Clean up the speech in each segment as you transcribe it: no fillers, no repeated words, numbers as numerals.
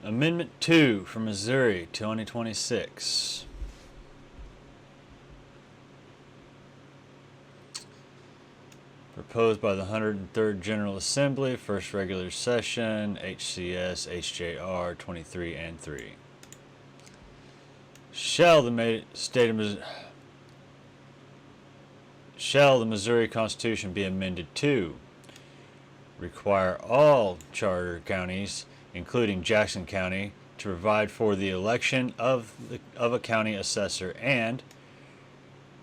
Amendment 2 from Missouri, 2026. Proposed by the 103rd General Assembly, first regular session, HCS HJR 23 and 3. Shall the Missouri Constitution be amended to require all charter counties, including Jackson County, to provide for the election of a county assessor, and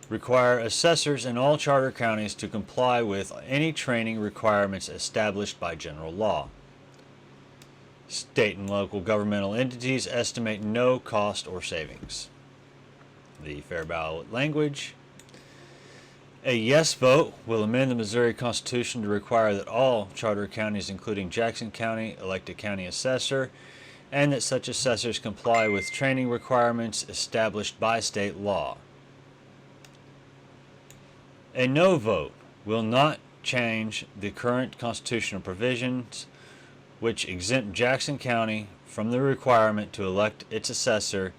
require assessors in all charter counties to comply with any training requirements established by general law. State and local governmental entities estimate no cost or savings. The fair ballot language. A yes vote will amend the Missouri Constitution to require that all charter counties, including Jackson County, elect a county assessor, and that such assessors comply with training requirements established by state law. A no vote will not change the current constitutional provisions which exempt Jackson County from the requirement to elect its assessor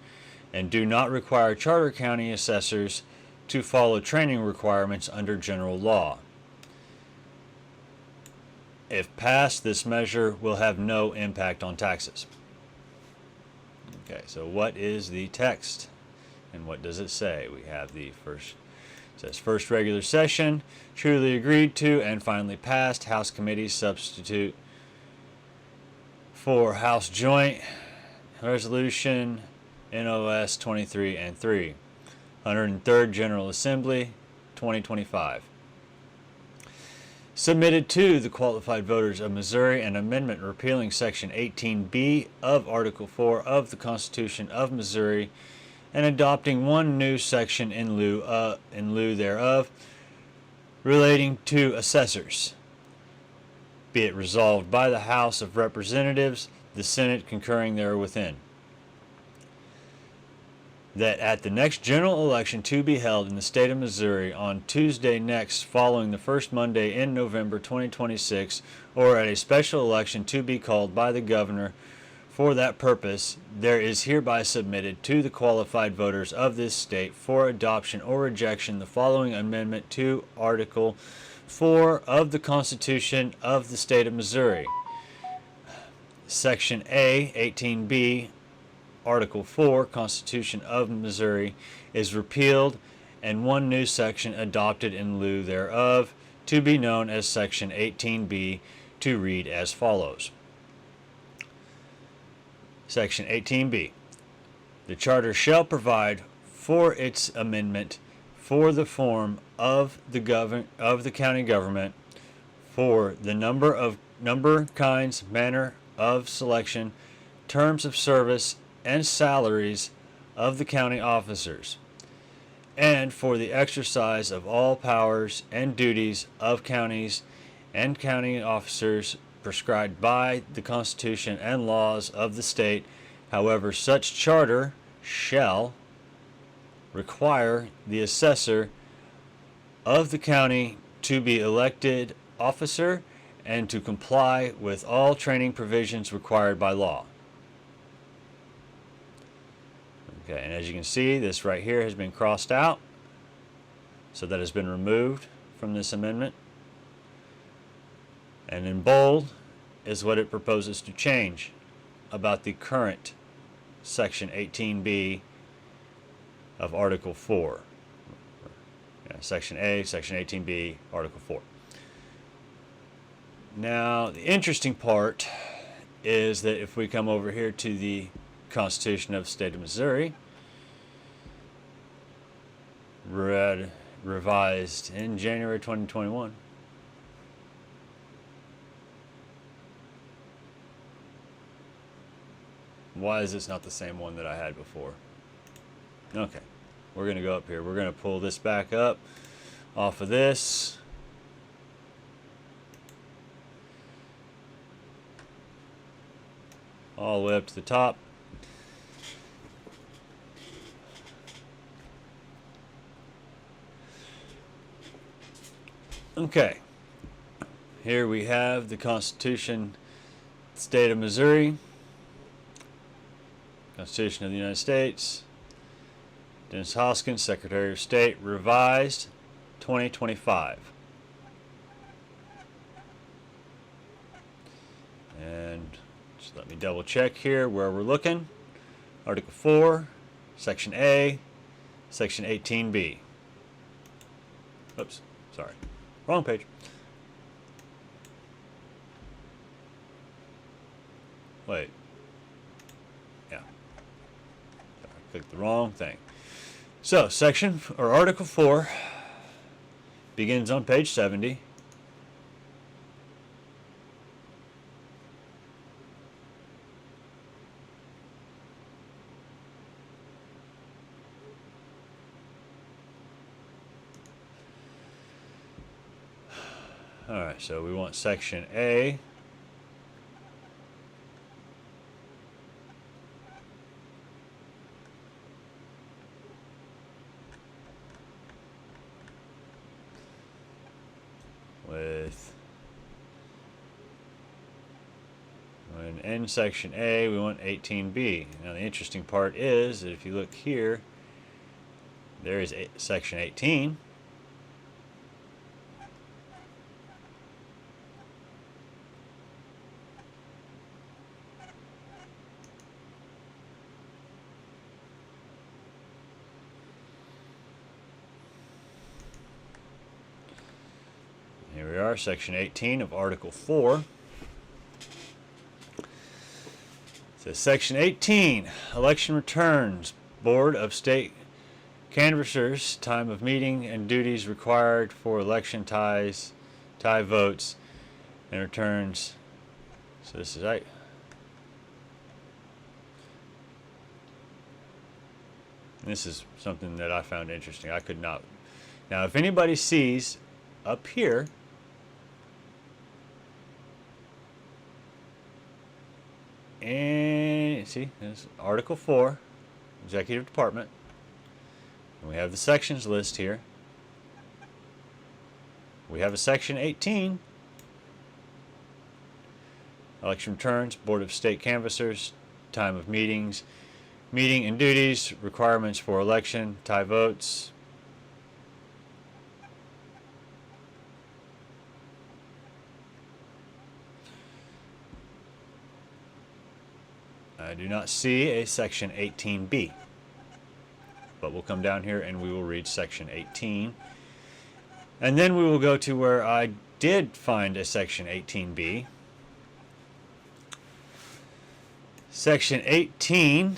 and do not require charter county assessors to follow training requirements under general law. If passed, this measure will have no impact on taxes. Okay, so what is the text and what does it say? We have the first. It says first regular session, truly agreed to and finally passed. House committees substitute for House Joint Resolution NOS 23 and 3. 103rd General Assembly, 2025. Submitted to the qualified voters of Missouri an amendment repealing Section 18B of Article 4 of the Constitution of Missouri and adopting one new section in lieu thereof relating to assessors. Be it resolved by the House of Representatives, the Senate concurring therewithin, that at the next general election to be held in the state of Missouri on Tuesday next following the first Monday in November 2026, or at a special election to be called by the governor for that purpose, there is hereby submitted to the qualified voters of this state for adoption or rejection the following amendment to Article 4 of the Constitution of the state of Missouri. Section A, 18B, Article 4, Constitution of Missouri, is repealed and one new section adopted in lieu thereof, to be known as Section 18B, to read as follows. Section 18B. The Charter shall provide for its amendment for the form of the county government, for the number, kinds, manner of selection, terms of service, and salaries of the county officers, and for the exercise of all powers and duties of counties and county officers prescribed by the Constitution and laws of the state. However, such charter shall require the assessor of the county to be elected officer and to comply with all training provisions required by law. Okay, and as you can see, this right here has been crossed out, so that has been removed from this amendment. And in bold is what it proposes to change about the current Section 18B of Article 4. Section A, Section 18B, Article 4. Now, the interesting part is that if we come over here to the Constitution of the State of Missouri, revised in January 2021, why is this not the same one that I had before? Okay, we're going to go up here. We're going to pull this back up off of this. All the way up to the top. Okay, here we have the Constitution, State of Missouri. Constitution of the United States. Dennis Hoskins, Secretary of State, revised 2025. And just let me double check here where we're looking. Article 4, Section A, Section 18B. Oops, sorry. Wrong page. Wait. Yeah. I clicked the wrong thing. So, section or Article 4 begins on page 70. Alright, so we want Section A. In Section A, we want 18B. Now the interesting part is that if you look here, there is Section 18. Here we are, Section 18 of Article 4. Says Section 18, election returns, Board of State Canvassers, time of meeting and duties required for election tie votes and returns. So this is right. This is something that I found interesting. I could not. Now, if anybody sees up here, and see, there's Article 4, Executive Department. And we have the sections list here. We have a Section 18, election returns, Board of State Canvassers, time of meetings, meeting and duties, requirements for election, tie votes. I do not see a Section 18B, but we'll come down here and we will read Section 18. And then we will go to where I did find a Section 18B. Section 18,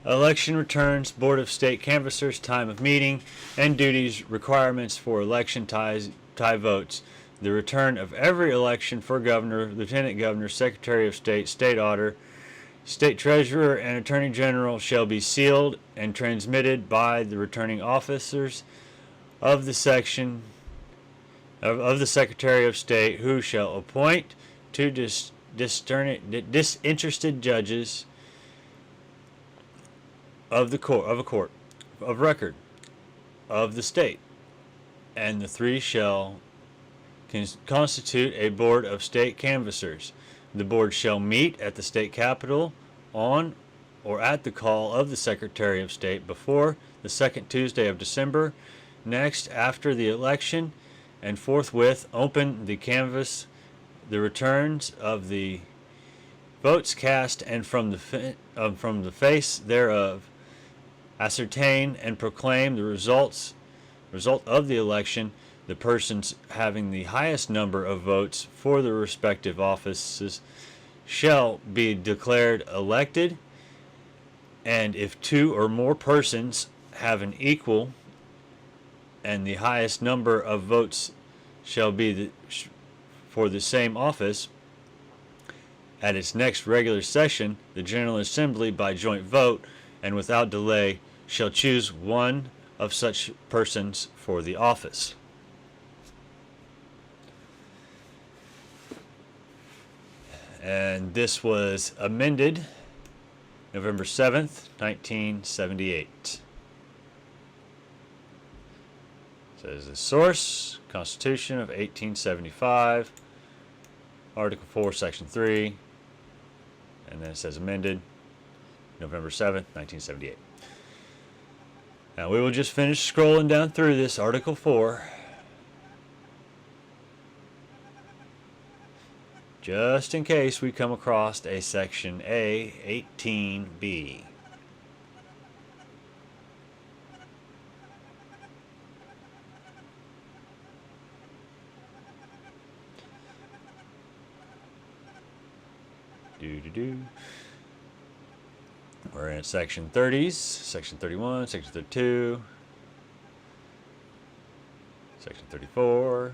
election returns, Board of State Canvassers, time of meeting and duties, requirements for election tie votes. The return of every election for governor, lieutenant governor, secretary of state, state auditor, state treasurer, and attorney general shall be sealed and transmitted by the returning officers of the section of the secretary of state, who shall appoint two disinterested judges of a court of record of the state, and the three shall constitute a board of state canvassers. The board shall meet at the state capitol on or at the call of the Secretary of State before the second Tuesday of December next after the election, and forthwith open the canvass the returns of the votes cast, and from the face thereof ascertain and proclaim the result of the election. The persons having the highest number of votes for the respective offices shall be declared elected, and if two or more persons have an equal and the highest number of votes shall be for the same office, at its next regular session, the General Assembly, by joint vote and without delay, shall choose one of such persons for the office. And this was amended November 7th, 1978. Says the source, Constitution of 1875. Article 4, Section 3, and then it says amended November 7th, 1978. Now we will just finish scrolling down through this Article 4. Just in case we come across a Section A 18B. We're in Section 30s, Section 31, Section 32, Section 34.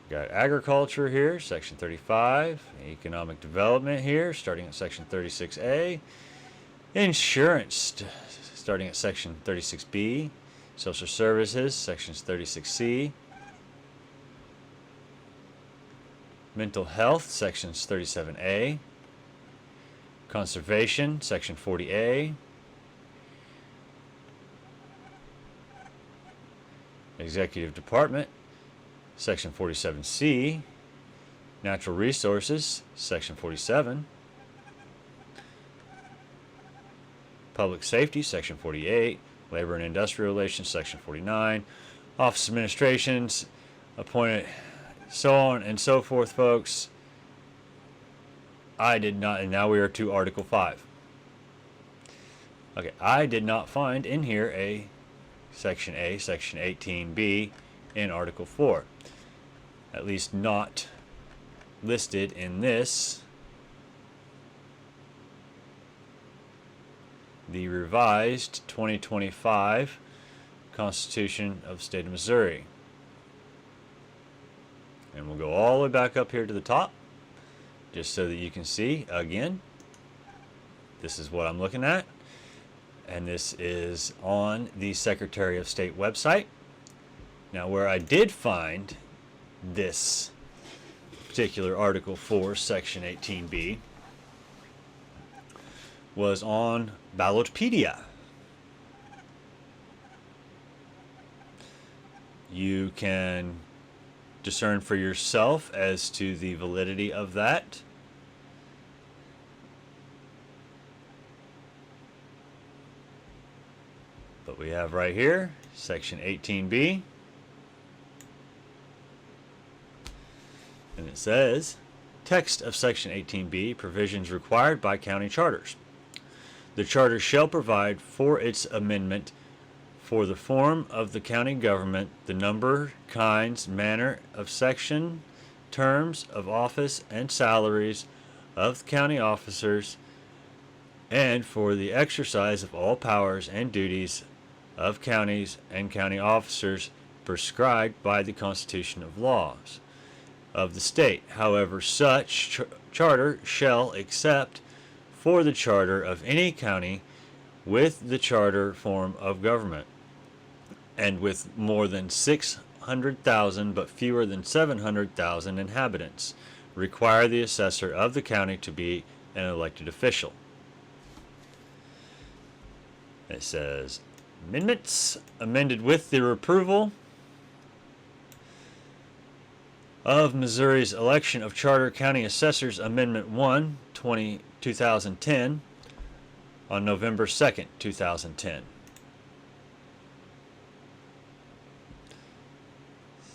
Got agriculture here, Section 35. Economic development here, starting at Section 36A. Insurance, starting at Section 36B. Social services, Sections 36C. Mental health, Sections 37A. Conservation, Section 40A. Executive Department, Section 47C. Natural Resources, Section 47. Public Safety, Section 48. Labor and Industrial Relations, Section 49. Office Administrations, appointed, so on and so forth, folks. I did not, and now we are to Article 5. Okay, I did not find in here a Section A, Section 18B in Article 4. At least not listed in this. The revised 2025 Constitution of the State of Missouri. And we'll go all the way back up here to the top, just so that you can see again. This is what I'm looking at, and this is on the Secretary of State website. Now, where I did find this particular Article 4, Section 18B, was on Ballotpedia. You can discern for yourself as to the validity of that. But we have right here, Section 18B. And it says, text of Section 18B, provisions required by county charters. The charter shall provide for its amendment for the form of the county government, the number, kinds, manner of section, terms of office, and salaries of county officers, and for the exercise of all powers and duties of counties and county officers prescribed by the Constitution of laws of the state. However, such charter shall accept for the charter of any county with the charter form of government, and with more than 600,000 but fewer than 700,000 inhabitants, require the assessor of the county to be an elected official. It says, amendments amended with the approval of Missouri's election of Charter County Assessors Amendment 1, 2010 on November 2nd, 2010.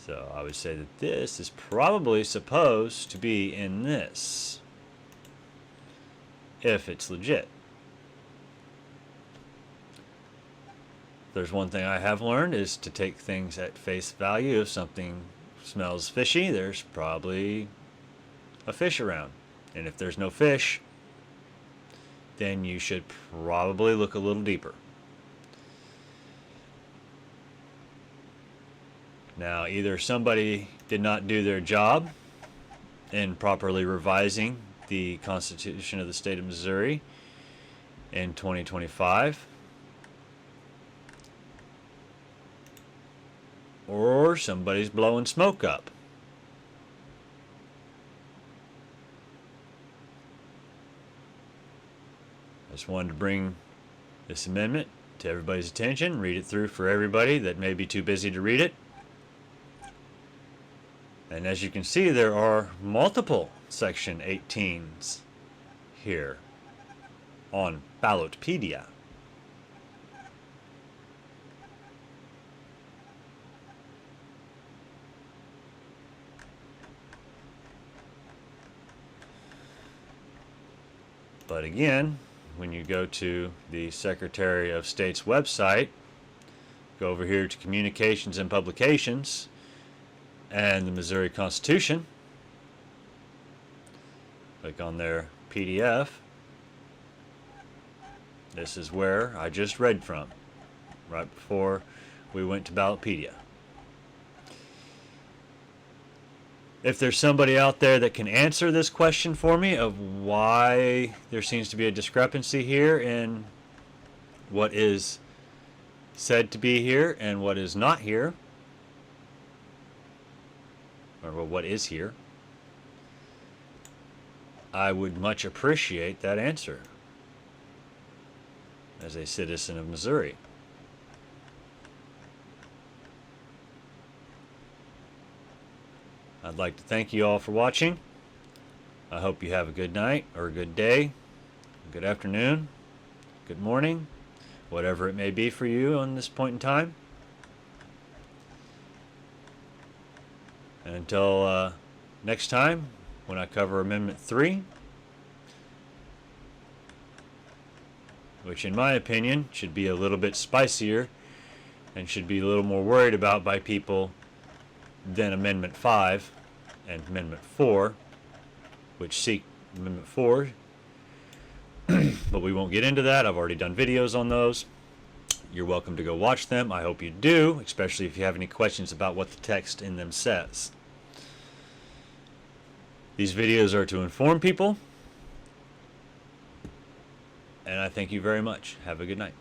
So I would say that this is probably supposed to be in this, if it's legit. There's one thing I have learned is to take things at face value. If something smells fishy, there's probably a fish around. And if there's no fish, then you should probably look a little deeper. Now, either somebody did not do their job in properly revising the Constitution of the State of Missouri in 2025, or somebody's blowing smoke up. I just wanted to bring this amendment to everybody's attention, read it through for everybody that may be too busy to read it. And as you can see, there are multiple Section 18s here on Ballotpedia. But again, when you go to the Secretary of State's website, go over here to Communications and Publications and the Missouri Constitution, click on their PDF. This is where I just read from, right before we went to Ballotpedia. If there's somebody out there that can answer this question for me of why there seems to be a discrepancy here in what is said to be here and what is not here, or what is here, I would much appreciate that answer as a citizen of Missouri. I'd like to thank you all for watching. I hope you have a good night or a good day, good afternoon, good morning, whatever it may be for you on this point in time. And until next time, when I cover Amendment 3, which in my opinion should be a little bit spicier and should be a little more worried about by people than Amendment 5 and Amendment 4, which seek Amendment 4. But we won't get into that. I've already done videos on those. You're welcome to go watch them. I hope you do, especially if you have any questions about what the text in them says. These videos are to inform people, and I thank you very much. Have a good night.